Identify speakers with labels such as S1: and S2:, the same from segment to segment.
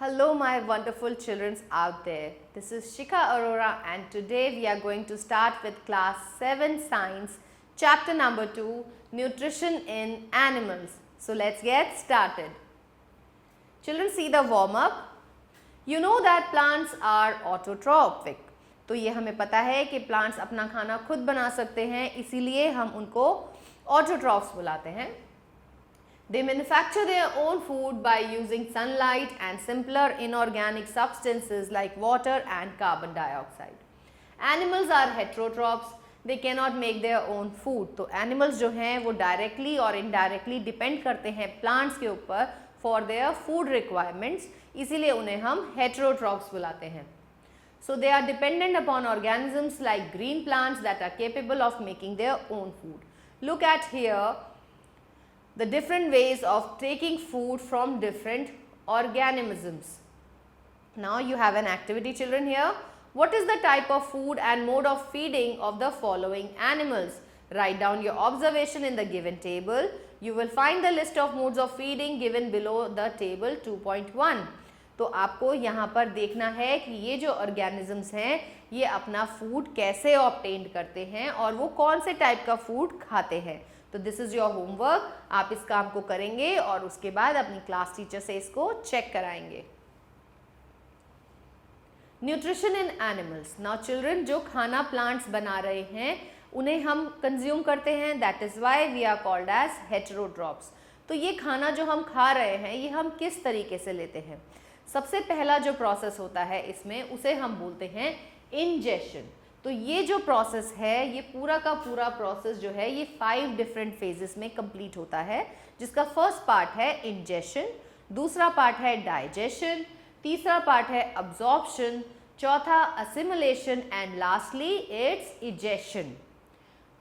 S1: Hello my wonderful children out there. This is Shikha Arora and today we are going to start with class 7 science chapter number 2 nutrition in animals. So let's get started. Children, see the warm up. You know that plants are autotrophic. तो ये हमें पता है कि plants अपना खाना खुद बना सकते हैं, इसीलिए हम उनको autotrophs बुलाते हैं. They manufacture their own food by using sunlight and simpler inorganic substances like water and carbon dioxide. Animals are heterotrophs. They cannot make their own food. तो animals जो हैं वो directly और indirectly depend करते हैं plants के ऊपर for their food requirements. इसीलिए उन्हें हम heterotrophs बुलाते हैं. So they are dependent upon organisms like green plants that are capable of making their own food. Look at here the different ways of taking food from different organisms. Now you have an activity, children, here. What is the type of food and mode of feeding of the following animals? Write down your observation in the given table. You will find the list of modes of feeding given below the table 2.1. तो आपको यहाँ पर देखना है कि ये जो organisms हैं ये अपना फूड कैसे ऑब्टेन करते हैं और वो कौन से टाइप का फूड खाते हैं. तो दिस इज योर होमवर्क. आप इस काम को करेंगे और उसके बाद अपनी क्लास टीचर से इसको चेक कराएंगे. Nutrition in animals. Now children, जो खाना प्लांट्स बना रहे हैं उन्हें हम कंज्यूम करते हैं. That is why we are called as heterotrophs. तो ये खाना जो हम खा रहे हैं ये हम किस तरीके से लेते हैं? सबसे पहला जो प्रोसेस होता है इसमें उसे हम बोलते हैं इंजेशन. तो ये जो प्रोसेस है ये पूरा का पूरा प्रोसेस जो है ये 5 डिफरेंट फेजेस में कंप्लीट होता है, जिसका फर्स्ट पार्ट है इंजेशन, दूसरा पार्ट है डाइजेशन, तीसरा पार्ट है अब्जॉर्प्शन, चौथा assimilation and lastly it's egestion.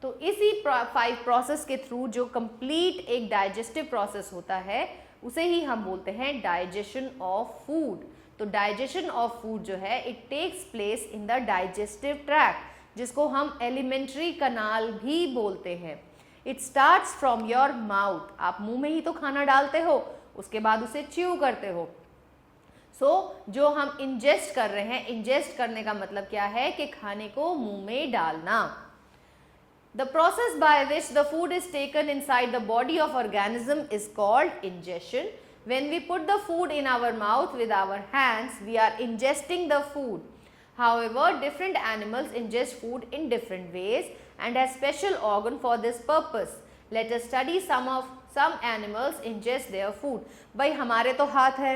S1: तो इसी 5 प्रोसेस के थ्रू जो कंप्लीट एक डाइजेस्टिव प्रोसेस होता है उसे ही हम बोलते हैं डाइजेशन ऑफ फूड. तो डाइजेशन ऑफ फूड जो है it takes place in the digestive tract, जिसको हम एलिमेंट्री कनाल भी बोलते हैं. It starts from your mouth. आप मुंह में ही तो खाना डालते हो, उसके बाद उसे च्यू करते हो. जो हम इंजेस्ट कर रहे हैं, इंजेस्ट करने का मतलब क्या है कि खाने को मुंह में डालना. The process by which the food is taken inside the body of organism is called ingestion. When we put the food in our mouth with our hands, we are ingesting the food. However, different animals ingest food in different ways and have special organ for this purpose. Let us study some animals ingest their food. भाई हमारे तो हाथ है,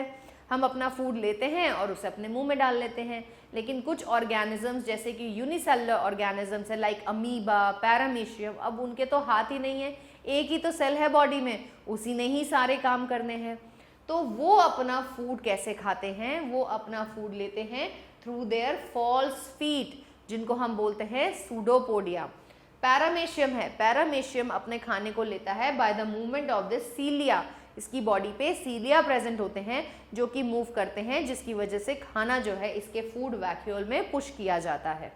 S1: हम अपना food लेते हैं और उसे अपने मुंह में डाल लेते हैं, लेकिन कुछ ऑर्गेनिजम्स जैसे कि यूनिसेलुलर ऑर्गेनिजम्स है लाइक अमीबा, पैरामीशियम, अब उनके तो हाथ ही नहीं है, एक ही तो सेल है बॉडी में, उसी ने ही सारे काम करने हैं. तो वो अपना फूड कैसे खाते हैं? वो अपना फूड लेते हैं थ्रू देयर फॉल्स फीट, जिनको हम बोलते हैं सूडोपोडिया. पैरामीशियम है, पैरामीशियम अपने खाने को लेता है by the movement of the cilia. इसकी बॉडी पे सीलिया प्रेजेंट होते हैं जो कि मूव करते हैं, जिसकी वजह से खाना जो है इसके फूड वैक्यूल में पुश किया जाता है.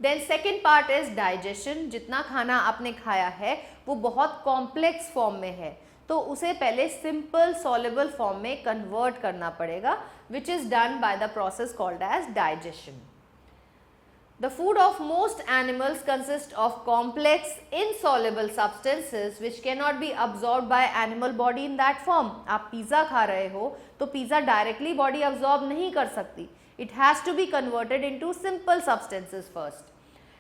S1: Then second part is digestion. जितना खाना आपने खाया है वो बहुत कॉम्प्लेक्स फॉर्म में है, तो उसे पहले सिंपल सॉल्युबल फॉर्म में कन्वर्ट करना पड़ेगा, which is done by the process called as digestion. The food of most animals consists of complex insoluble substances which cannot be absorbed by animal body in that form. आप pizza खा रहे हो तो pizza directly body absorb नहीं कर सकती. It has to be converted into simple substances first.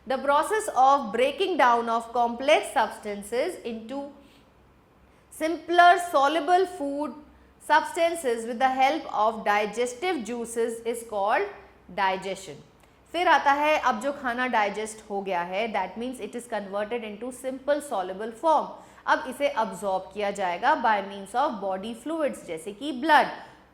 S1: The process of breaking down of complex substances into simpler soluble food substances with the help of digestive juices is called digestion. फिर आता है अब जो खाना digest हो गया है that means it is converted into simple soluble form. अब इसे अब्जॉर्ब किया जाएगा bye means of body fluids जैसे कि ब्लड.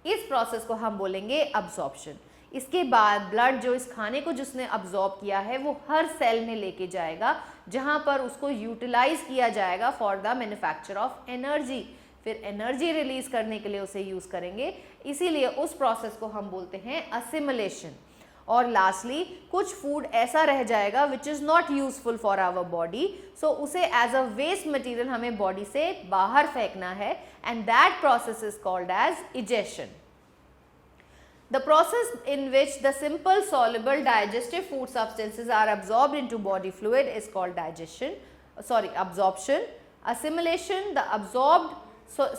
S1: इस प्रोसेस को हम बोलेंगे अब्जॉर्प्शन. इसके बाद ब्लड जो इस खाने को जिसने अब्जॉर्ब किया है वो हर सेल में लेके जाएगा, जहां पर उसको यूटिलाइज किया जाएगा for the manufacture of energy. फिर एनर्जी रिलीज करने के लिए उसे यूज करेंगे, इसीलिए उस प्रोसेस को हम बोलते हैं असिमिलेशन. और लास्टली कुछ फूड ऐसा रह जाएगा which is not useful for our body, so उसे एज अ वेस्ट मटेरियल हमें बॉडी से बाहर फेंकना है, and that process is called as egestion. The process in which the simple soluble digestive food substances are absorbed into body fluid is called absorption. Assimilation, the absorbed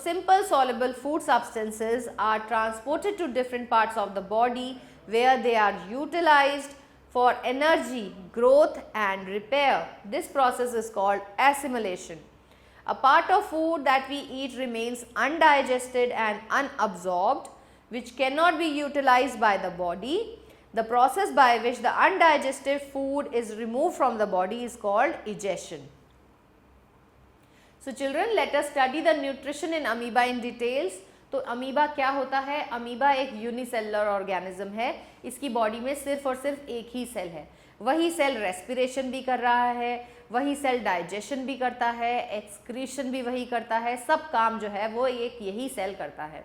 S1: simple soluble food substances are transported to different parts of the body where they are utilized for energy, growth and repair. This process is called assimilation. A part of food that we eat remains undigested and unabsorbed, which cannot be utilized by the body. The process by which the undigested food is removed from the body is called egestion. So children, let us study the nutrition in amoeba in details. तो amoeba क्या होता है? Amoeba एक unicellular organism है. इसकी body में सिर्फ और सिर्फ एक ही सेल है. वही सेल रेस्पिरेशन भी कर रहा है, वही सेल डाइजेशन भी करता है, एक्सक्रीशन भी वही करता है, सब काम जो है वो एक यही सेल करता है.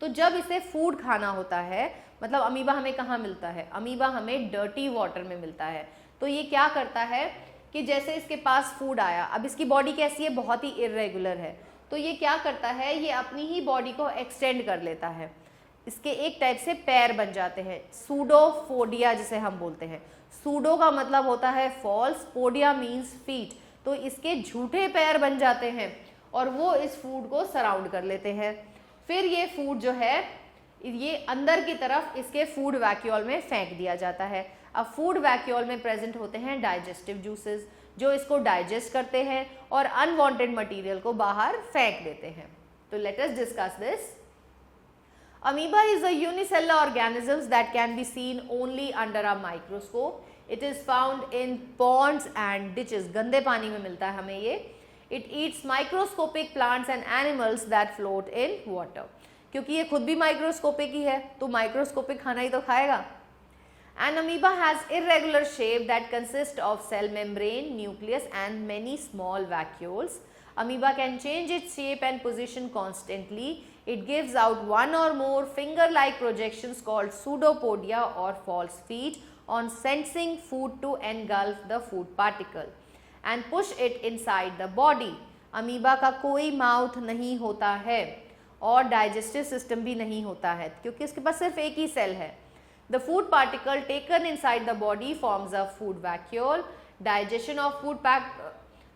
S1: तो जब इसे फूड खाना होता है, मतलब अमीबा हमें कहाँ मिलता है? अमीबा हमें डर्टी वाटर में मिलता है. तो ये क्या करता है कि जैसे इसके पास फूड आया, अब इसकी बॉडी कैसी है? बहुत ही इर्रेगुलर है. तो ये क्या करता है? ये अपनी ही बॉडी को एक्सटेंड कर लेता है. इसके एक टाइप से पैर बन जाते हैं, सूडोपोडिया जिसे हम बोलते हैं. सूडो का मतलब होता है फॉल्स, पोडिया मीन्स फीट. तो इसके झूठे पैर बन जाते हैं और वो इस फूड को सराउंड कर लेते हैं. फिर ये फूड जो है ये अंदर की तरफ इसके फूड वैक्यूल में फेंक दिया जाता है. अब फूड वैक्यूल में प्रेजेंट होते हैं डाइजेस्टिव जूसेस जो इसको डाइजेस्ट करते हैं और अनवांटेड मटेरियल को बाहर फेंक देते हैं. तो let us discuss this. Amoeba is a unicellular organism that can be seen only under a microscope. It is found in ponds and ditches. गंदे पानी में मिलता है हमें ये. It eats microscopic plants and animals that float in water. क्योंकि ये खुद भी माइक्रोस्कोपिक ही है तो माइक्रोस्कोपिक खाना ही तो खाएगा. An amoeba has irregular shape that consists of cell membrane, nucleus and many small vacuoles. Amoeba can change its shape and position constantly. It gives out one or more finger-like projections called pseudopodia or false feet on sensing food to engulf the food particle and push it inside the body. Amoeba का कोई mouth नहीं होता है और digestive system भी नहीं होता है क्योंकि इसके पास सिर्फ एक ही सेल है. The food particle taken inside the body forms a food vacuole. Digestion of food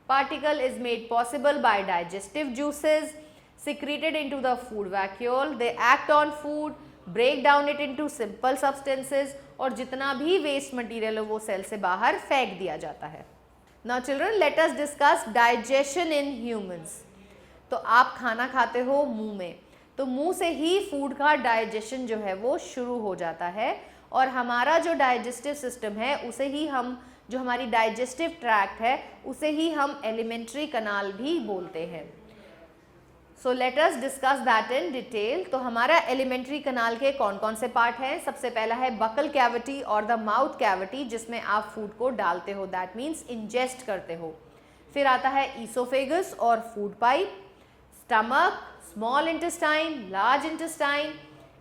S1: particle is made possible by digestive juices secreted into the food vacuole. They act on food, break down it into simple substances और जितना भी waste material है वो cell से बाहर फेंक दिया जाता है. Now children, let us discuss digestion in humans. तो आप खाना खाते हो मुंह में, तो मुंह से ही फूड का डाइजेशन जो है वो शुरू हो जाता है और हमारा जो डाइजेस्टिव सिस्टम है उसे ही हम, जो हमारी डाइजेस्टिव ट्रैक्ट है उसे ही हम एलिमेंट्री कनाल भी बोलते हैं. So let us discuss that in detail. तो हमारा एलिमेंट्री कनाल के कौन कौन से पार्ट हैं? सबसे पहला है बकल कैविटी और द माउथ कैविटी जिसमें आप फूड को डालते हो, दैट मीन्स इंजेस्ट करते हो. फिर आता है ईसोफेगस और food pipe, stomach, small intestine, large intestine,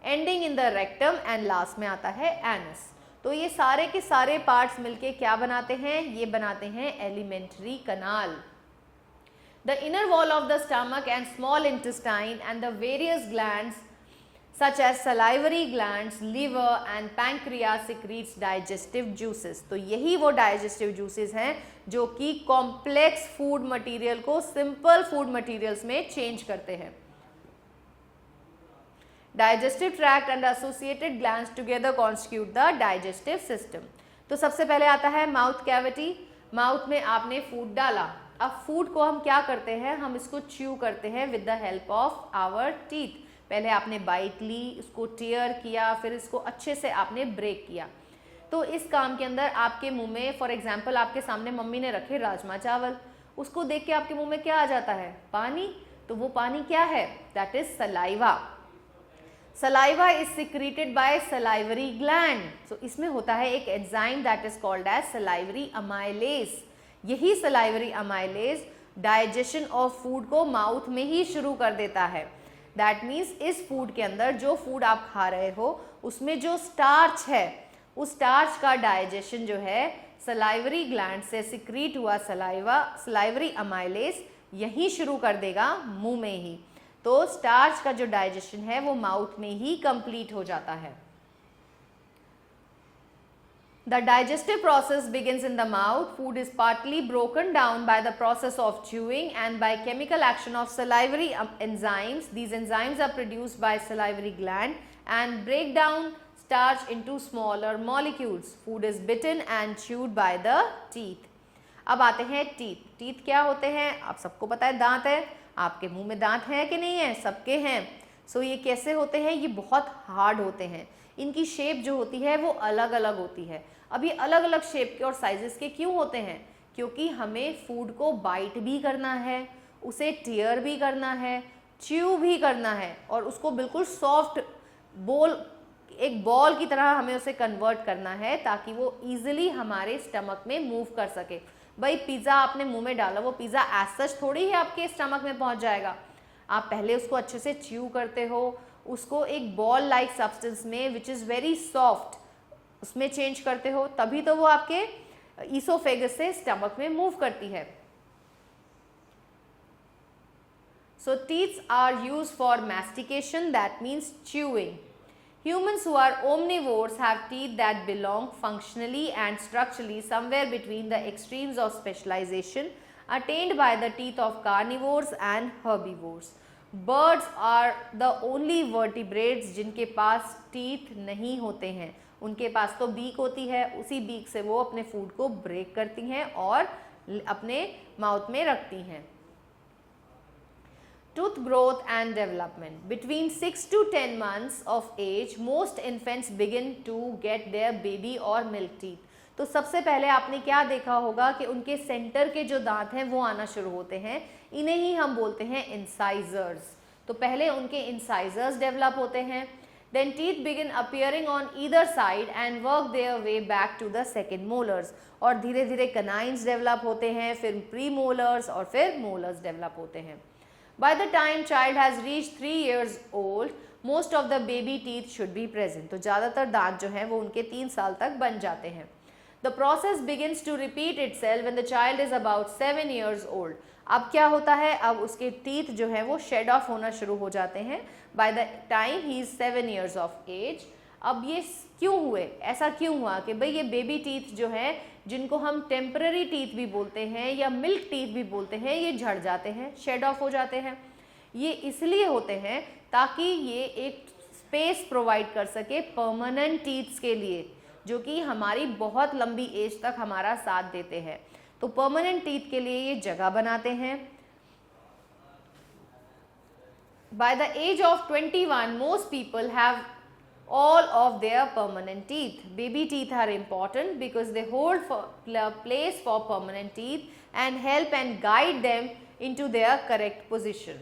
S1: ending in the rectum and last में आता है एनस. तो ये सारे के सारे पार्ट्स मिलके क्या बनाते हैं? ये बनाते हैं elementary kanal. The inner wall of the stomach and small intestine and the various glands such as salivary glands, liver and pancreas secretes digestive juices. तो यही वो digestive juices हैं जो कि complex food material को simple food materials में change करते हैं. Digestive tract and associated glands together constitute the digestive system. तो सबसे पहले आता है माउथ कैविटी. माउथ में आपने फूड डाला. अब फूड को हम क्या करते हैं? हम इसको च्यू करते हैं with the help of our teeth. पहले आपने बाइट ली, उसको टीयर किया, फिर इसको अच्छे से आपने ब्रेक किया. तो इस काम के अंदर आपके मुंह में, फॉर एग्जांपल आपके सामने मम्मी ने रखे राजमा चावल, उसको देख के आपके मुंह में क्या आ जाता है? पानी. तो वो पानी क्या है? That is saliva. Saliva is secreted by salivary gland. So इसमें होता है एक enzyme that is called as salivary amylase. यही salivary amylase digestion of food को माउथ में ही शुरू कर देता है. दैट मीन्स इस फूड के अंदर जो फूड आप खा रहे हो उसमें जो स्टार्च है उस स्टार्च का डाइजेशन जो है सलाइवरी ग्लैंड से सिक्रीट हुआ सलाइवरी अमाइलेज यही शुरू कर देगा मुंह में ही. तो स्टार्च का जो डाइजेशन है वो माउथ में ही कंप्लीट हो जाता है. The digestive process begins in the mouth. Food is partly broken down by the process of chewing and by chemical action of salivary enzymes. These enzymes are produced by salivary gland and break down starch into smaller molecules. Food is bitten and chewed by the teeth. अब आते हैं teeth. Teeth क्या होते हैं? आप सबको पता है, दांत है. आपके मुंह में दांत है कि नहीं है? सबके हैं. सो ये कैसे होते हैं? ये बहुत हार्ड होते हैं. इनकी शेप जो होती है वो अलग अलग होती है. अब ये अलग अलग शेप के और साइजेस के क्यों होते हैं? क्योंकि हमें फूड को बाइट भी करना है, उसे टीयर भी करना है, च्यू भी करना है और उसको बिल्कुल सॉफ्ट एक बॉल की तरह हमें उसे कन्वर्ट करना है ताकि वो ईजिली हमारे स्टमक में मूव कर सके. भाई पिज़्ज़ा आपने मुंह में डाला, वो पिज़्ज़ा एज सच थोड़ी ही आपके स्टमक में पहुंच जाएगा. आप पहले उसको अच्छे से च्यू करते हो, उसको एक बॉल लाइक सब्सटेंस में विच इज़ वेरी सॉफ्ट उसमें चेंज करते हो, तभी तो वो आपके ईसोफेगस से स्टमक में मूव करती है. So teeths are used for mastication, that means chewing. Humans who are omnivores have teeth that belong functionally and structurally somewhere between the extremes of specialization attained by the teeth of carnivores and herbivores. Birds are the only vertebrates जिनके पास teeth नहीं होते हैं. उनके पास तो beak होती है, उसी beak से वो अपने फूड को ब्रेक करती हैं और अपने माउथ में रखती हैं. Tooth growth and development. Between 6 to 10 months of age, most infants begin to get their baby or milk teeth. तो सबसे पहले आपने क्या देखा होगा कि उनके सेंटर के जो दांत हैं वो आना शुरू होते हैं. इन्हें ही हम बोलते हैं इंसाइजर्स. तो पहले उनके इंसाइजर्स डेवलप होते हैं. Then teeth begin appearing on either side and work their way back to the second molars. और धीरे धीरे canines डेवलप होते हैं, फिर प्रीमोलर्स और फिर मोलर्स डेवलप होते हैं. By the time child has reached 3 years old, most of the baby teeth should be present. तो ज़्यादातर दांत जो हैं वो उनके 3 साल तक बन जाते हैं. The process begins to repeat itself when the child is about 7 years old. अब क्या होता है? अब उसके टीथ जो हैं वो शेड ऑफ होना शुरू हो जाते हैं by the time he is 7 years of age. अब ये क्यों हुए? ऐसा क्यों हुआ कि भाई ये बेबी टीथ जो है, जिनको हम टेम्पररी टीथ भी बोलते हैं या मिल्क टीथ भी बोलते हैं, ये झड़ जाते हैं, शेड ऑफ हो जाते हैं. ये इसलिए होते हैं ताकि ये एक स्पेस प्रोवाइड कर सके परमानेंट टीथ्स के लिए, जो कि हमारी बहुत लंबी एज तक हमारा साथ देते हैं. तो परमानेंट टीथ के लिए ये जगह बनाते हैं. By the age of 21, most people have all of their permanent teeth. Baby teeth are important because they hold place for permanent teeth and help and guide them into their correct position.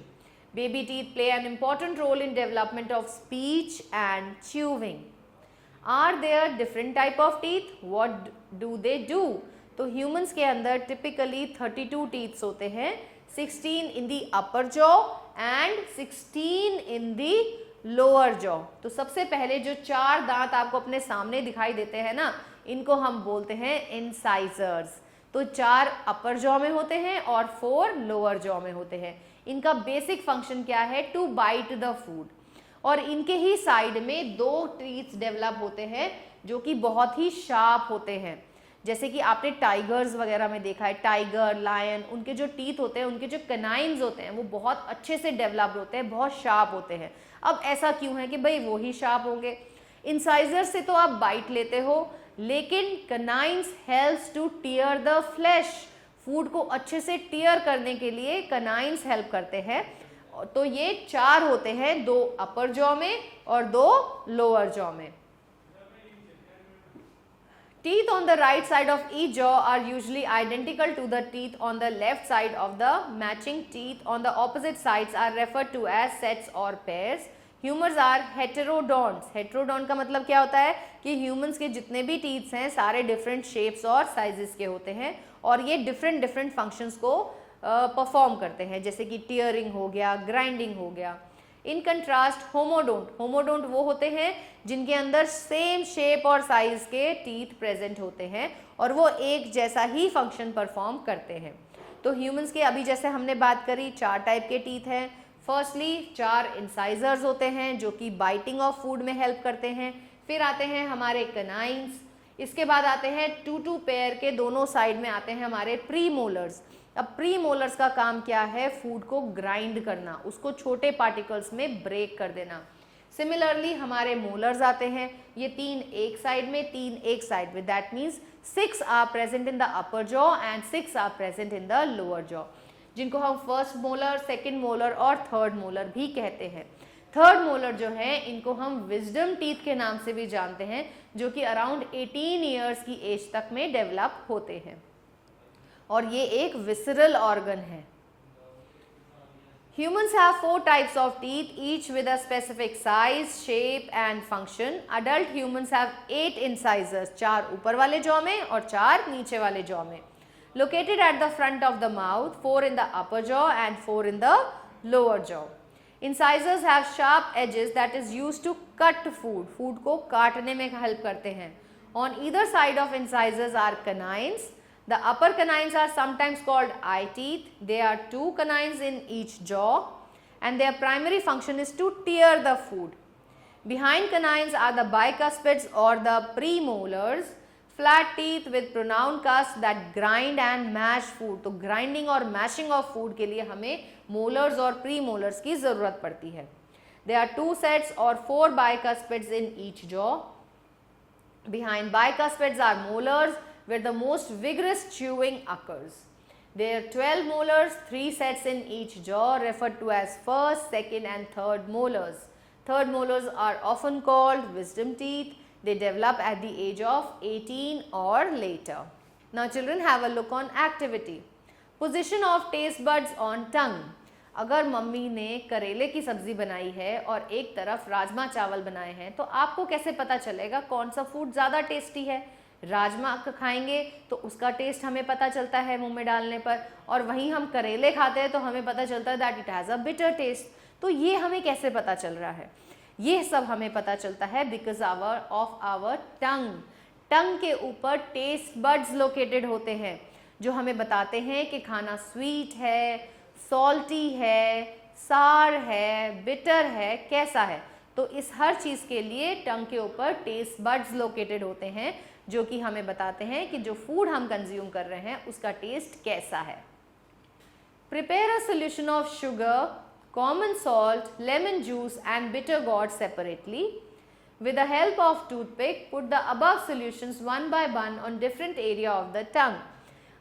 S1: Baby teeth play an important role in development of speech and chewing. Are there different type of teeth? What do they do? तो humans के अंदर typically 32 teeth होते हैं, 16 in the upper jaw and 16 in the lower jaw. तो सबसे पहले जो 4 दांत आपको अपने सामने दिखाई देते हैं ना, इनको हम बोलते हैं इंसाइजर्स. तो 4 अपर जॉ में होते हैं और 4 लोअर जॉ में होते हैं. इनका बेसिक फंक्शन क्या है? To bite the food. और इनके ही साइड में 2 टीथ डेवलप होते हैं जो कि बहुत ही शार्प होते हैं. जैसे कि आपने टाइगर्स वगैरह में देखा है, टाइगर, लायन, उनके जो टीथ होते हैं, उनके जो कनाइन्स होते हैं वो बहुत अच्छे से डेवलप्ड होते हैं, बहुत शार्प होते हैं. अब ऐसा क्यों है कि भाई वो ही शार्प होंगे? इंसाइजर से तो आप बाइट लेते हो, लेकिन canines helps to tear the flesh. Food को अच्छे से टीयर करने के लिए कनाइन्स हेल्प करते हैं. तो ये 4 होते हैं, 2 अपर जॉ में और 2 लोअर जॉ में. Teeth on the right side of each jaw are usually identical to the teeth on the left side of the matching teeth on the opposite sides are referred to as sets or pairs. Humans are heterodonts. Heterodont का मतलब क्या होता है कि humans के जितने भी teeth हैं सारे different shapes और sizes के होते हैं और ये different functions को perform करते हैं, जैसे कि tearing हो गया, grinding हो गया. इन कंट्रास्ट होमोडोंट वो होते हैं जिनके अंदर सेम शेप और साइज के टीथ प्रेजेंट होते हैं और वो एक जैसा ही फंक्शन परफॉर्म करते हैं. तो ह्यूमंस के अभी जैसे हमने बात करी 4 टाइप के टीथ हैं. फर्स्टली 4 इंसाइजर्स होते हैं जो कि बाइटिंग ऑफ फूड में हेल्प करते हैं. फिर आते हैं हमारे कनाइन्स. इसके बाद आते हैं 2 पेयर के दोनों साइड में आते हैं हमारे प्री मोलर्स। अब प्री मोलर्स का काम क्या है? फूड को ग्राइंड करना, उसको छोटे पार्टिकल्स में ब्रेक कर देना। सिमिलरली हमारे मोलर्स आते हैं, ये 3 एक साइड में, 3 एक साइड में, that means 6 are present in the upper jaw and 6 are present in the lower jaw, जिनको हम फर्स्ट मोलर, सेकेंड मोलर और थर्ड मोलर भी कहते हैं। थर्ड मोलर जो है इनको हम विजडम टीथ के नाम से भी जानते हैं, जो कि अराउंड 18 ईयर्स की एज तक में डेवलप होते हैं और ये एक विसरल ऑर्गन है। Humans have 4 types of teeth, each with a specific size, shape and function. Adult humans have 8 incisors, 4 ऊपर वाले जॉ में और 4 नीचे वाले जॉ में, located at the front of the mouth, 4 in the upper jaw and 4 in the lower jaw. Incisors have sharp edges that is used to cut food. Food को काटने में help करते हैं. On either side of incisors are canines. The upper canines are sometimes called eye teeth. There are 2 canines in each jaw and their primary function is to tear the food. Behind canines are the bicuspids or the premolars, flat teeth with pronounced cusps that grind and mash food. तो grinding और mashing of food के लिए हमें molars और premolars की ज़रूरत पड़ती है. There are 2 sets or 4 bicuspids in each jaw. Behind bicuspids are molars, where the most vigorous chewing occurs. There are 12 molars, 3 sets in each jaw, referred to as first, second and third molars. Third molars are often called wisdom teeth. They develop at the age of 18 or later. Now children, have a look on activity. Position of taste buds on tongue. अगर mummy ने करेले की सब्जी बनाई है और एक तरफ राजमा चावल बनाए हैं, तो आपको कैसे पता चलेगा कौन सा फूड ज़्यादा टेस्टी है? राजमा खाएंगे तो उसका टेस्ट हमें पता चलता है मुंह में डालने पर, और वहीं हम करेले खाते हैं तो हमें पता चलता है that it has a bitter taste. तो ये हमें कैसे पता चल रहा है? ये सब हमें पता चलता है बिकॉज ऑफ आवर टंग। टंग के ऊपर टेस्ट बड्स लोकेटेड होते हैं जो हमें बताते हैं कि खाना स्वीट है, सॉल्टी है, सार है, बिटर है, कैसा है। तो इस हर चीज़ के लिए टंग के ऊपर टेस्ट बड्स लोकेटेड होते हैं जो कि हमें बताते हैं कि जो फूड हम कंज्यूम कर रहे हैं उसका टेस्ट कैसा है। Prepare a solution of sugar, common salt, lemon juice and bitter gourd separately. With the help of toothpick, put the above solutions one by one on different area of the tongue.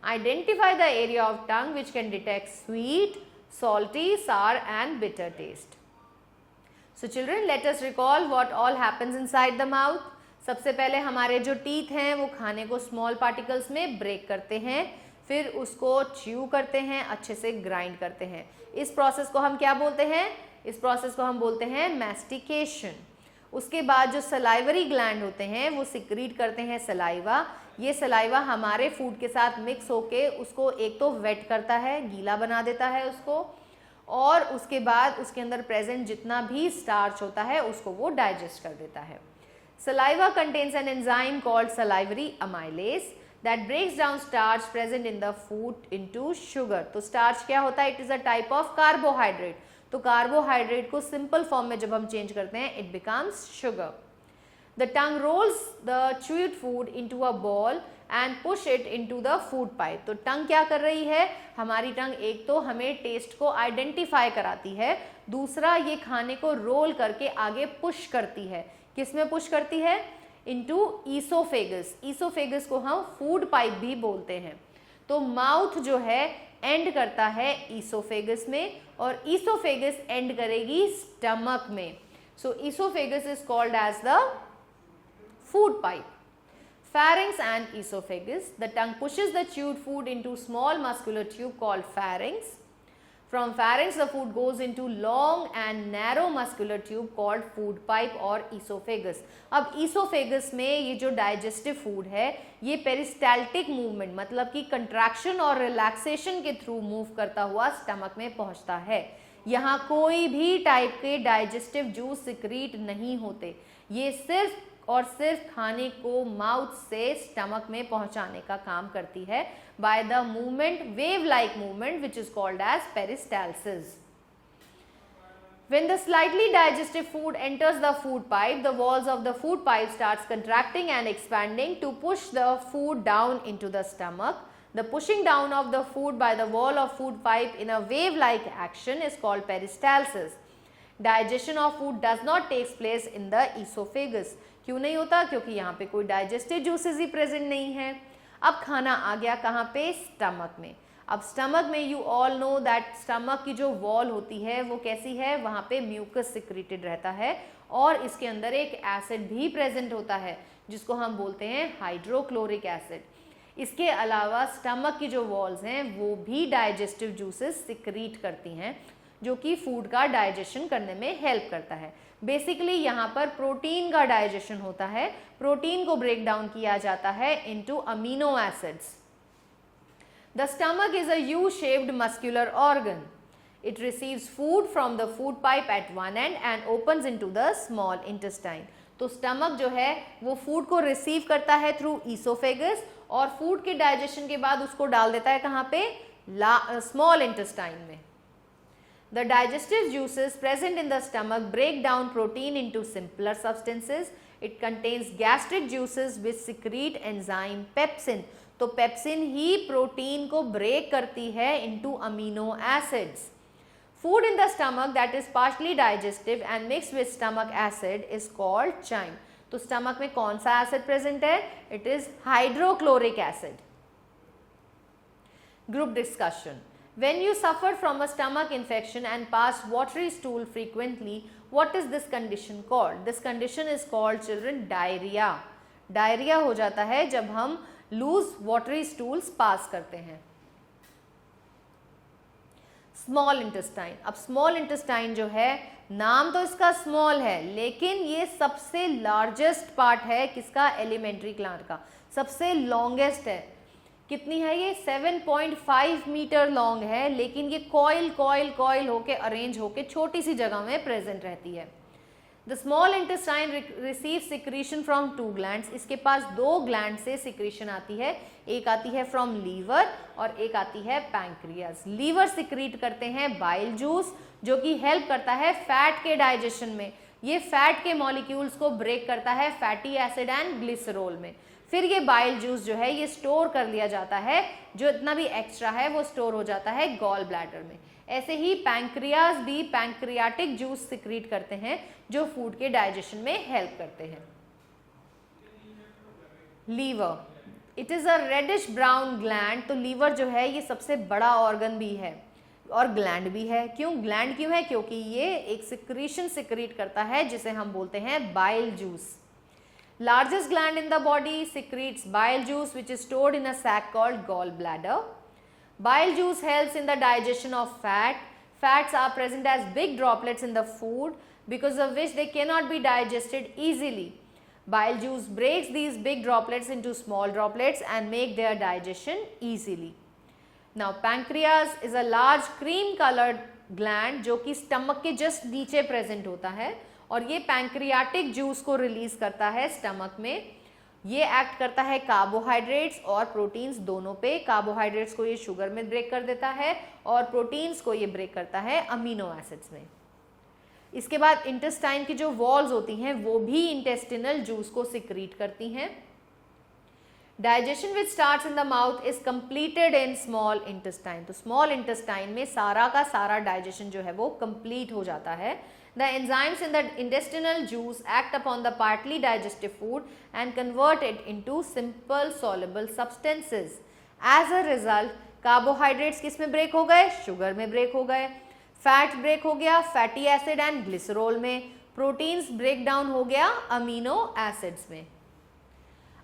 S1: Identify the area of tongue which can detect sweet, salty, sour and bitter taste. So children, let us recall what all happens inside the mouth. सबसे पहले हमारे जो teeth हैं वो खाने को small particles में break करते हैं, फिर उसको च्यू करते हैं, अच्छे से ग्राइंड करते हैं। इस प्रोसेस को हम क्या बोलते हैं? इस प्रोसेस को हम बोलते हैं मैस्टिकेशन। उसके बाद जो सलाइवरी ग्लैंड होते हैं वो सिक्रीट करते हैं सलाइवा। ये सलाइवा हमारे फूड के साथ मिक्स होके उसको एक तो वेट करता है, गीला बना देता है उसको, और उसके बाद उसके अंदर प्रेजेंट जितना भी स्टार्च होता है उसको वो डाइजेस्ट कर देता है। Saliva contains an enzyme called salivary amylase that breaks down starch present in the food into sugar. तो starch क्या होता है? It is a type of carbohydrate. तो कार्बोहाइड्रेट को सिंपल फॉर्म में जब हम चेंज करते हैं it becomes sugar. The tongue rolls the chewed food into a ball and push it into the food pipe. तो टंग क्या कर रही है? हमारी टंग एक तो हमें टेस्ट को आइडेंटिफाई कराती है, दूसरा ये खाने को रोल करके आगे पुश करती है। किस में पुश करती है? Into oesophagus. ईसोफेगस को हम फूड पाइप भी बोलते हैं। तो माउथ जो है एंड करता है ईसोफेगस में और ईसोफेगस एंड करेगी स्टमक में। So esophagus is called as the food pipe. Pharynx and esophagus. The tongue pushes the chewed food into small muscular tube called pharynx. From pharynx the food goes into long and narrow muscular tube called food pipe और esophagus. अब esophagus में ये जो digestive food है ये peristaltic movement मतलब कि contraction और relaxation के थ्रू मूव करता हुआ स्टमक में पहुंचता है। यहाँ कोई भी टाइप के डाइजेस्टिव जूस सिक्रीट नहीं होते, ये सिर्फ और सिर्फ खाने को माउथ से स्टमक में पहुंचाने का काम करती है by the movement, wave like movement which is called as peristalsis. When the slightly digestive food enters the food pipe, the walls of the food pipe starts contracting and expanding to push the food down into the stomach. The pushing down of the food by the wall of food pipe in a wave-like action is called peristalsis. Digestion of food does not take place in the esophagus. क्यों नहीं होता? क्योंकि यहाँ पे कोई digestive juices ही present नहीं है। अब खाना आ गया कहाँ पे? स्टमक में। अब स्टमक में you all know that stomach की जो वॉल होती है वो कैसी है? वहाँ पे म्यूकस सिक्रेटेड रहता है और इसके अंदर एक एसिड भी प्रेजेंट होता है जिसको हम बोलते हैं हाइड्रोक्लोरिक एसिड। इसके अलावा स्टमक की जो वॉल्स हैं वो भी डाइजेस्टिव जूसेस सिक्रीट करती हैं जो कि फूड का डाइजेशन करने में हेल्प करता है। बेसिकली यहाँ पर प्रोटीन का डाइजेशन होता है, प्रोटीन को ब्रेक डाउन किया जाता है into amino acids. The stomach is a U-shaped muscular organ. It receives food from the food pipe at one end and opens into the small intestine. तो stomach जो है वो फूड को receive करता है थ्रू ईसोफेगस और food के digestion के बाद उसको डाल देता है कहाँ पे? स्मॉल इंटेस्टाइन में। The digestive juices present in the stomach break down protein into simpler substances. It contains gastric juices which secrete enzyme pepsin. तो पेप्सिन ही प्रोटीन को ब्रेक करती है into amino acids. Food in the stomach that is partially digestive and mixed with stomach acid is called chyme. तो stomach में कौन सा acid present है? It is hydrochloric acid. Group discussion. When you suffer from a stomach infection and pass watery stool frequently, what is this condition called? This condition is called, children, diarrhea. Diarrhoea हो जाता है जब हम loose watery stools पास करते हैं। Small intestine. अब small intestine जो है, नाम तो इसका स्मॉल है लेकिन ये सबसे लार्जेस्ट पार्ट है किसका? एलिमेंट्री ग्लैंड का। सबसे लॉन्गेस्ट है। कितनी है ये? 7.5 मीटर लॉन्ग है लेकिन ये कॉइल कॉइल कॉइल होके अरेंज होके छोटी सी जगह में प्रेजेंट रहती है। The small intestine receive secretion from two glands. इसके पास दो ग्लैंड से सिक्रीशन आती है, एक आती है फ्रॉम लीवर और एक आती है पैंक्रियाज। लीवर सिक्रीट करते हैं बाइल जूस जो कि हेल्प करता है फैट के डाइजेशन में। ये फैट के मॉलिक्यूल्स को ब्रेक करता है फैटी एसिड एंड ग्लिसरॉल में। फिर ये बाइल जूस जो है ये स्टोर कर लिया जाता है, जो इतना भी एक्स्ट्रा है वो स्टोर हो जाता है गॉल ब्लैडर में। ऐसे ही पैंक्रियाज भी पैंक्रियाटिक जूस सिक्रीट करते हैं जो फूड के डाइजेशन में हेल्प करते हैं। Liver, it is a reddish brown gland. तो लीवर जो है ये सबसे बड़ा ऑर्गन भी है और ग्लैंड भी है। क्यों ग्लैंड क्यों है? क्योंकि ये एक सिक्रीशन सिक्रीट करता है जिसे हम बोलते हैं bile juice. Largest gland in the body secretes bile juice which is stored in a sac called gallbladder. Bile juice helps in the digestion of fat. Fats are present as big droplets in the food because of which they cannot be digested easily. Bile juice breaks these big droplets into small droplets and make their digestion easily. Now pancreas is a large cream colored gland जो कि stomach के just नीचे present होता है और ये pancreatic juice को release करता है स्टमक में। ये एक्ट करता है कार्बोहाइड्रेट्स और प्रोटीन्स दोनों पे। कार्बोहाइड्रेट्स को ये शुगर में ब्रेक कर देता है और प्रोटीन्स को ये ब्रेक करता है अमीनो एसिड्स में। इसके बाद इंटेस्टाइन की जो वॉल्स होती हैं वो भी इंटेस्टिनल जूस को सिक्रीट करती हैं। Digestion which starts in the mouth is completed in small intestine. तो स्मॉल इंटेस्टाइन में सारा का सारा डाइजेशन जो है वो कंप्लीट हो जाता है। The enzymes in the intestinal juice act upon the partly digested food and convert it into simple soluble substances. As a result, carbohydrates किस में ब्रेक हो गए? शुगर में ब्रेक हो गए। फैट ब्रेक हो गया फैटी एसिड एंड ग्लिसरॉल में। प्रोटीन्स ब्रेक डाउन हो गया अमीनो एसिड्स में।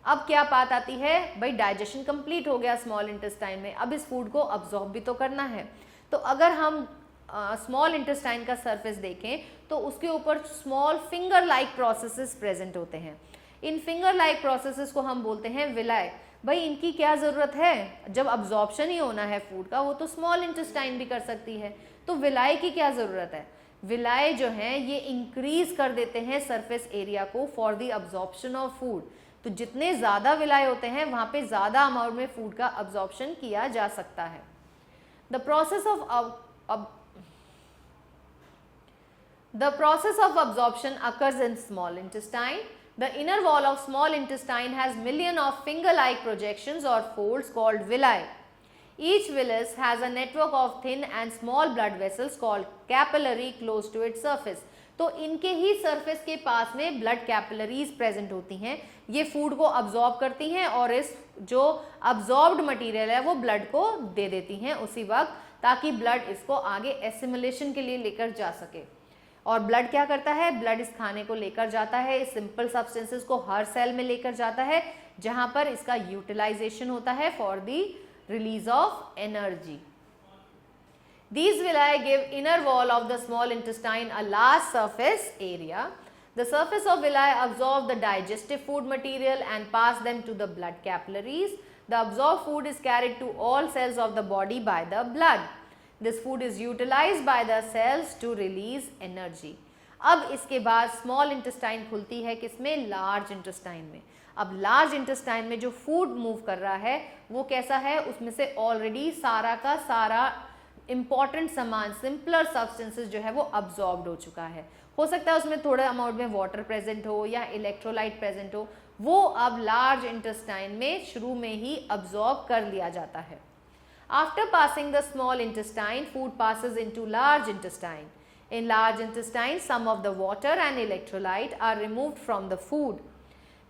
S1: अब क्या बात आती है? भाई डाइजेशन कंप्लीट हो गया स्मॉल इंटेस्टाइन में, अब इस फूड को अब्जॉर्ब भी तो करना है। तो अगर हम स्मॉल इंटेस्टाइन का सरफेस देखें तो उसके ऊपर small finger like processes present होते हैं। इन फिंगर लाइक प्रोसेसेस को हम बोलते हैं विलाई। भाई इनकी क्या ज़रूरत है? जब अब्जॉर्प्शन ही होना है फूड का वो तो स्मॉल इंटेस्टाइन भी कर सकती है, तो विलाई की क्या ज़रूरत है? विलाई जो हैं ये इंक्रीज कर देते हैं सरफेस एरिया को for the absorption of food. तो जितने ज़्यादा विलाई होते हैं वहाँ पे ज़्यादा अमाउंट में फूड का अब्जॉर्प्शन किया जा सकता है। The process of The process of absorption occurs in small intestine. The inner wall of small intestine has millions of finger-like projections or folds called villi. Each villus has a network of thin and small blood vessels called capillary close to its surface. तो इनके ही surface के पास में blood capillaries present होती हैं, ये food को absorb करती हैं और इस जो अब्जॉर्ब्ड मटेरियल है वो ब्लड को दे देती हैं उसी वक्त, ताकि ब्लड इसको आगे एसिमिलेशन के लिए लेकर जा सके। और ब्लड क्या करता है, ब्लड इस खाने को लेकर जाता है, इस सिंपल सब्सटेंसेस को हर सेल में लेकर जाता है जहां पर इसका यूटिलाइजेशन होता है for the release of energy. These villi give inner wall of the small intestine a large surface area. The surface of villi absorb the digestive food material and pass them to the blood capillaries. The absorbed food is carried to all cells of the body by the blood. This food is utilized by the cells to release energy. अब इसके बाद small intestine खुलती है किसमें, large intestine में। अब large intestine में जो फूड मूव कर रहा है वो कैसा है, उसमें से ऑलरेडी सारा का सारा इंपॉर्टेंट सामान, सिंपलर सब्सटेंसेस जो है वो अब्जॉर्ब्ड हो चुका है। हो सकता है उसमें थोड़ा अमाउंट में वाटर प्रेजेंट हो या इलेक्ट्रोलाइट प्रेजेंट हो, वो अब लार्ज इंटेस्टाइन में शुरू में ही अब्जॉर्ब कर लिया जाता है। After passing the small intestine, food passes into large intestine. In large intestine some of the water and electrolyte are removed from the food.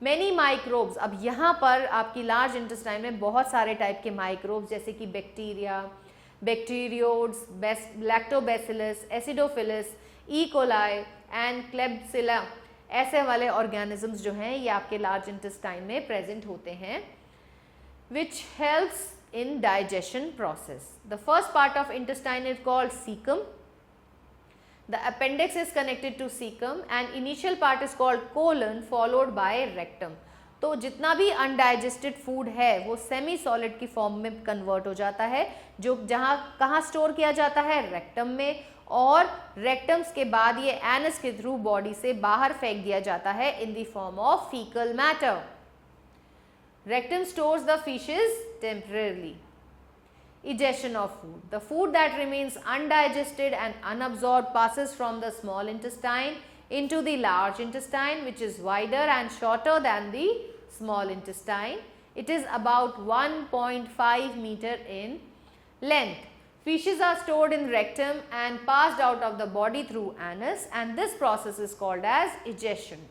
S1: Many microbes, अब यहाँ पर आपकी लार्ज इंटेस्टाइन में बहुत सारे टाइप के माइक्रोब्स जैसे कि bacteria, bacteroides, lactobacillus, acidophilus, E coli and klebsiella, ऐसे वाले ऑर्गेनिजम्स जो हैं ये आपके लार्ज इंटेस्टाइन में प्रेजेंट होते हैं, which helps in digestion process. The first part of intestine is called cecum. The appendix is connected to cecum and initial part is called colon followed by rectum. तो जितना भी undigested food है वो semi solid की form में convert हो जाता है, जो जहाँ कहाँ स्टोर किया जाता है, रेक्टम में, और रेक्टम्स के बाद ये एनस के थ्रू बॉडी से बाहर फेंक दिया जाता है in the form of faecal matter. Rectum stores the feces temporarily. Egestion of food. The food that remains undigested and unabsorbed passes from the small intestine into the large intestine, which is wider and shorter than the small intestine. It is about 1.5 meter in length. Feces are stored in rectum and passed out of the body through anus, and this process is called as egestion.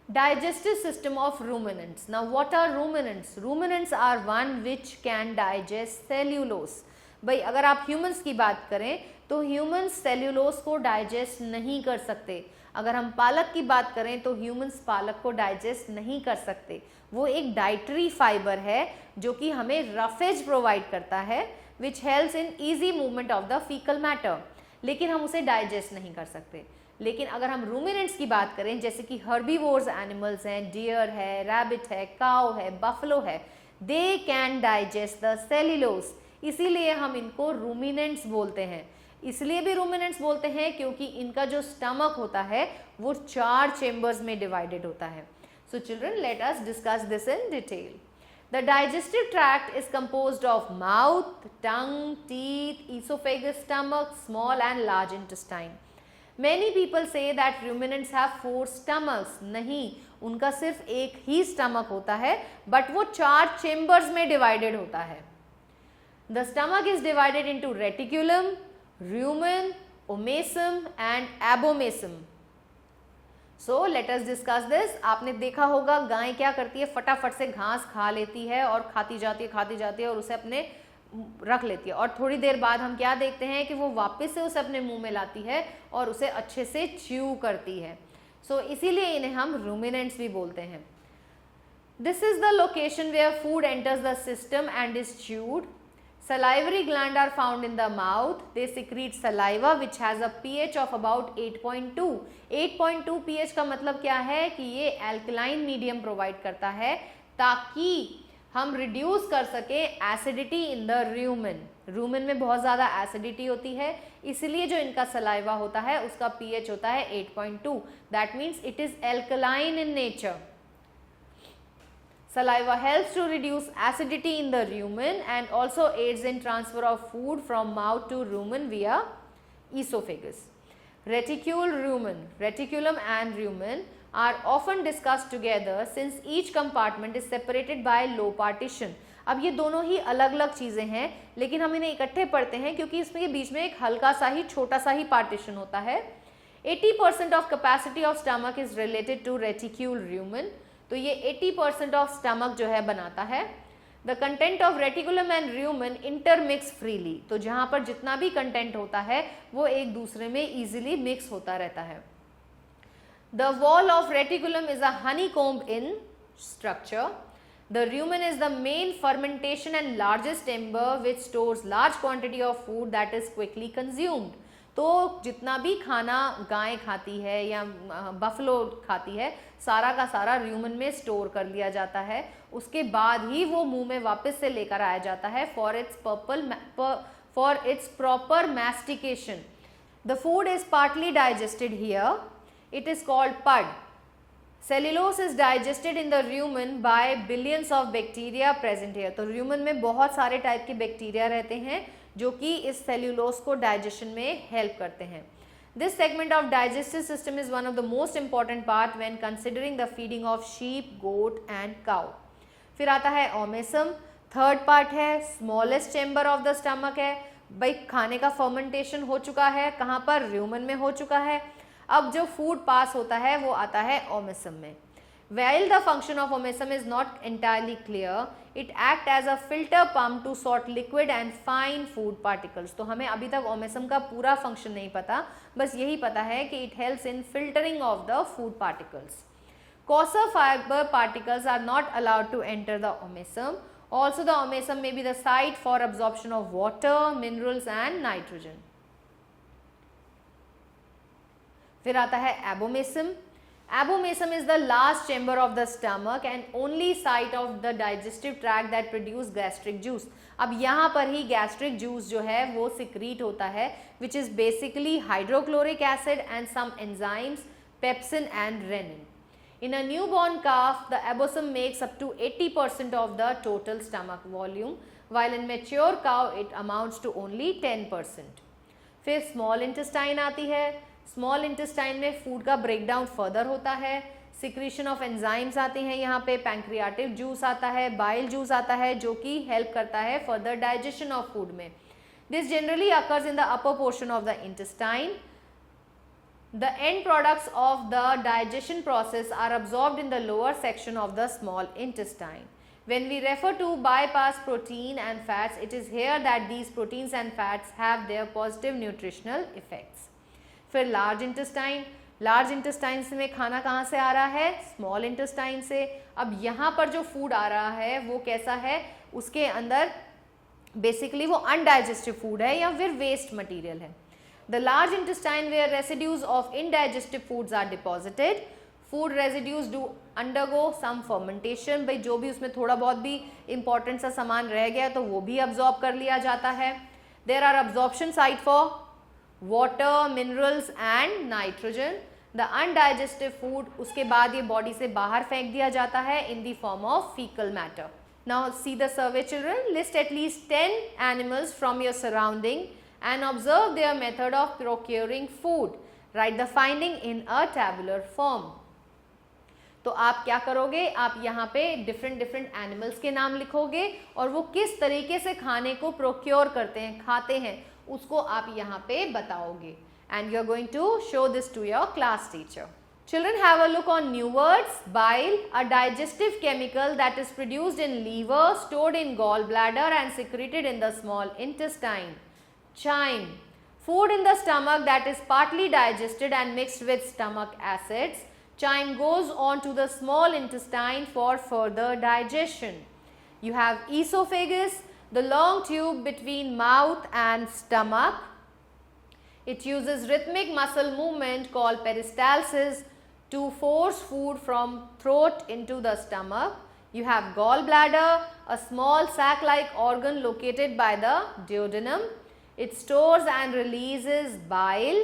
S1: Digestive system of ruminants. Now what are ruminants? Ruminants are one which can digest cellulose. भाई अगर आप humans की बात करें तो humans cellulose को digest नहीं कर सकते। अगर हम पालक की बात करें तो ह्यूमंस पालक को डाइजेस्ट नहीं कर सकते। वो एक डाइटरी फाइबर है जो कि हमें रफेज प्रोवाइड करता है, which helps in easy movement of the faecal matter, लेकिन हम उसे डाइजेस्ट नहीं कर सकते। लेकिन अगर हम रूमिनेंट्स की बात करें जैसे कि हर्बीवोर्स एनिमल्स हैं, डियर है, रैबिट है, काउ है, बफलो है, they can digest the cellulose, इसीलिए हम इनको रूमिनेंट्स बोलते हैं। इसलिए भी रूमिनेंट्स बोलते हैं क्योंकि इनका जो स्टमक होता है वो 4 चेम्बर्स में डिवाइडेड होता है। So children, let us discuss this in detail. The digestive tract is composed of mouth, tongue, teeth, esophagus, stomach, small and large intestine. Many people say that ruminants have 4 stomachs. नहीं, उनका सिर्फ एक ही stomach होता है, but वो 4 chambers में divided होता है। The stomach is divided into reticulum, rumen, omasum and abomasum. So let us discuss this. आपने देखा होगा गाय क्या करती है, फटाफट से घास खा लेती है और खाती जाती है और उसे अपने रख लेती है, और थोड़ी देर बाद हम क्या देखते हैं कि वो वापस से उसे अपने मुंह में लाती है और उसे अच्छे से च्यू करती है। सो इसीलिए इन्हें हम रूमिनेंट्स भी बोलते हैं। This is the location where food enters the system and is chewed. Salivary gland are found in the mouth. They secrete saliva which has a pH of about 8.2. 8.2 pH का मतलब क्या है कि ये alkaline medium provide करता है ताकि हम रिड्यूस कर सके acidity in the rumen. Rumen में बहुत ज़्यादा एसिडिटी होती है, इसलिए जो इनका सलाइवा होता है उसका pH होता है 8.2. That means it is alkaline in nature. Saliva helps to reduce acidity in the rumen and also aids in transfer of food from mouth to rumen via esophagus. Reticulum and rumen are often discussed together since each compartment is separated by low partition. अब ये दोनों ही अलग अलग चीज़ें हैं, लेकिन हम इन्हें इकट्ठे पढ़ते हैं क्योंकि इसमें के बीच में एक हल्का सा ही छोटा सा ही पार्टीशन होता है. 80% of capacity of stomach is related to reticulo rumen. तो ये 80% ऑफ स्टमक जो है बनाता है. The content of reticulum and rumen intermix freely. तो जहां पर जितना भी कंटेंट होता है वो एक दूसरे में इजीली मिक्स होता रहता है. The wall of reticulum is a honeycomb in structure. The rumen is the main fermentation and largest chamber which stores large quantity of food that is quickly consumed. तो जितना भी खाना गाय खाती है या बफलो खाती है, सारा का सारा रूमेन में स्टोर कर लिया जाता है. उसके बाद ही वो मुंह में वापस से लेकर आया जाता है for its proper mastication. The food is partly digested here. It is called per. Cellulose is digested in the rumen by billions of bacteria present here. तो rumen में बहुत सारे टाइप के बैक्टीरिया रहते हैं जो कि इस सेल्यूलोज को डाइजेशन में हेल्प करते हैं. This segment of digestive system is one of the most important part when considering the feeding of sheep, goat and cow. फिर आता है ओमेसम. थर्ड पार्ट है, smallest chamber of the stomach है. भाई खाने का फर्मेंटेशन हो चुका है, कहाँ पर? रूमेन में हो चुका है. अब जो फूड पास होता है वो आता है ओमेसम में. While the function of omesum is not entirely clear, it acts as a filter pump to sort liquid and fine food particles. तो हमें अभी तक ओमेसम का पूरा फंक्शन नहीं पता, बस यही पता है कि it helps in filtering of the food particles. Coarser fiber particles are not allowed to enter the omesum. Also the omesum may be the site for absorption of water, minerals and nitrogen. फिर आता है abomasum. Abomasum is the last chamber of the stomach and only site of the digestive tract that produce gastric juice. अब यहाँ पर ही gastric juice जो है वो secrete होता है, which is basically hydrochloric acid and some enzymes, pepsin and rennin. In a newborn calf, the abomasum makes up to 80% of the total stomach volume, while in mature cow it amounts to only 10%. फिर small intestine आती है. Small intestine में food का breakdown further होता है. Secretion of enzymes आते हैं यहाँ पे. पैंक्रियाटिक जूस आता है, बाइल जूस आता है जो कि हेल्प करता है फर्दर डाइजेशन ऑफ फूड में. This generally occurs in the upper portion of the intestine. The end products of the digestion process are absorbed in the lower section of the small intestine. When we refer to bypass protein and fats, it is here that these proteins and fats have their positive nutritional effects. फिर large intestine. Large intestine में खाना कहाँ से आ रहा है? Small intestine से. अब यहाँ पर जो फूड आ रहा है वो कैसा है? उसके अंदर बेसिकली वो अनडाइजेस्टिव फूड है या फिर वेस्ट मटीरियल है. The large intestine where residues of indigestive foods are deposited. Food residues do undergo some fermentation. भाई जो भी उसमें थोड़ा बहुत भी important सा सामान रह गया तो वो भी absorb कर लिया जाता है. There are absorption site for water, minerals and nitrogen. The undigested food उसके बाद ये body से बाहर फेंक दिया जाता है in the form of fecal matter. Now see the survey children. List at least 10 animals from your surrounding and observe their method of procuring food. Write the finding in a tabular form. तो आप क्या करोगे? आप यहाँ पे different animals के नाम लिखोगे और वो किस तरीके से खाने को प्रोक्योर करते हैं, खाते हैं, उसको आप यहाँ पे बताओगे. And you are going to show this to your class teacher. Children, have a look on new words. Bile, a digestive chemical that is produced in liver, stored in gallbladder and secreted in the small intestine. Chyme, food in the stomach that is partly digested and mixed with stomach acids. Chyme goes on to the small intestine for further digestion. You have esophagus, the long tube between mouth and stomach. It uses rhythmic muscle movement called peristalsis to force food from throat into the stomach. You have gallbladder, a small sac-like organ located by the duodenum. It stores and releases bile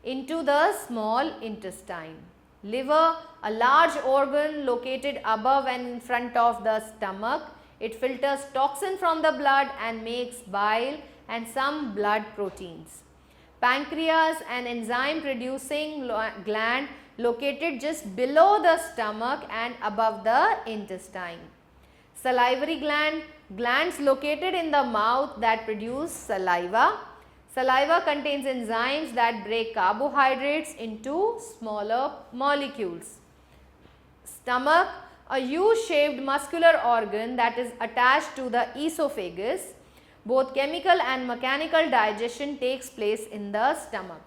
S1: into the small intestine. Liver, a large organ located above and in front of the stomach. It filters toxin from the blood and makes bile and some blood proteins. Pancreas, an enzyme producing gland located just below the stomach and above the intestine. Salivary gland, glands located in the mouth that produce saliva. Saliva contains enzymes that break carbohydrates into smaller molecules. Stomach, a U-shaped muscular organ that is attached to the esophagus. Both chemical and mechanical digestion takes place in the stomach.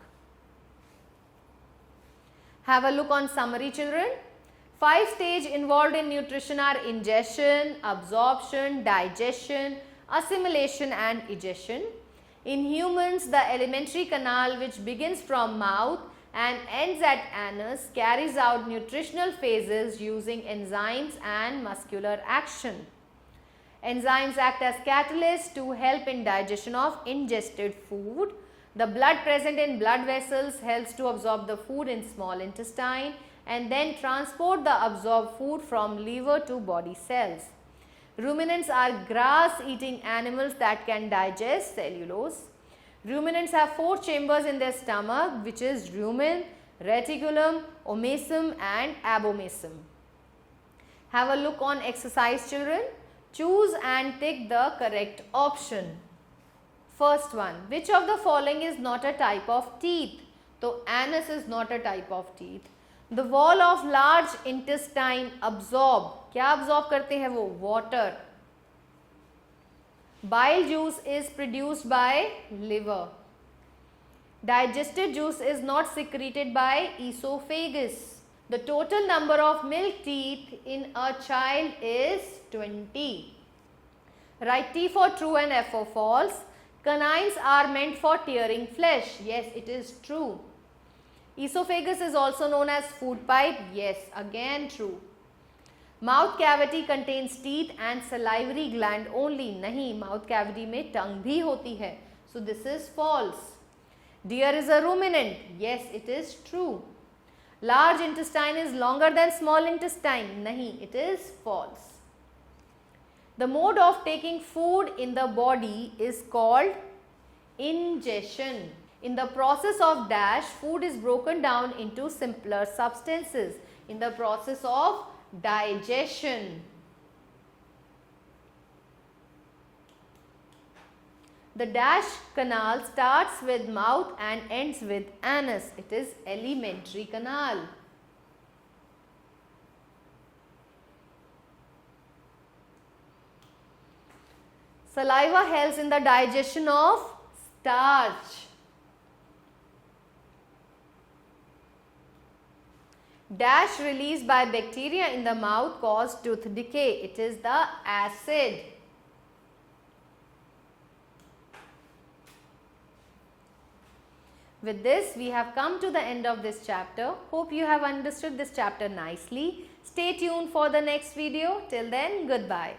S1: Have a look on summary, children. 5 stages involved in nutrition are ingestion, absorption, digestion, assimilation and egestion. In humans, the alimentary canal, which begins from mouth and ends at anus, carries out nutritional phases using enzymes and muscular action. Enzymes act as catalysts to help in digestion of ingested food. The blood present in blood vessels helps to absorb the food in small intestine and then transport the absorbed food from liver to body cells. Ruminants are grass-eating animals that can digest cellulose. Ruminants have 4 chambers in their stomach, which is rumen, reticulum, omasum and abomasum. Have a look on exercise, children. Choose and tick the correct option. First one, which of the following is not a type of teeth? So, anus is not a type of teeth. The wall of large intestine absorb. क्या absorb करते हैं वो? Water. Bile juice is produced by liver. Digested juice is not secreted by esophagus. The total number of milk teeth in a child is 20. Write T for true and F for false. Canines are meant for tearing flesh. Yes, it is true. Esophagus is also known as food pipe. Yes, again true. Mouth cavity contains teeth and salivary gland only. नहीं, mouth cavity में tongue भी होती है. So this is false. Deer is a ruminant. Yes, it is true. Large intestine is longer than small intestine. नहीं, it is false. The mode of taking food in the body is called ingestion. In the process of dash, food is broken down into simpler substances in the process of digestion. The dash canal starts with mouth and ends with anus. It is alimentary canal. Saliva helps in the digestion of starch. Dash released by bacteria in the mouth cause tooth decay. It is the acid. With this, we have come to the end of this chapter. Hope you have understood this chapter nicely. Stay tuned for the next video. Till then, goodbye.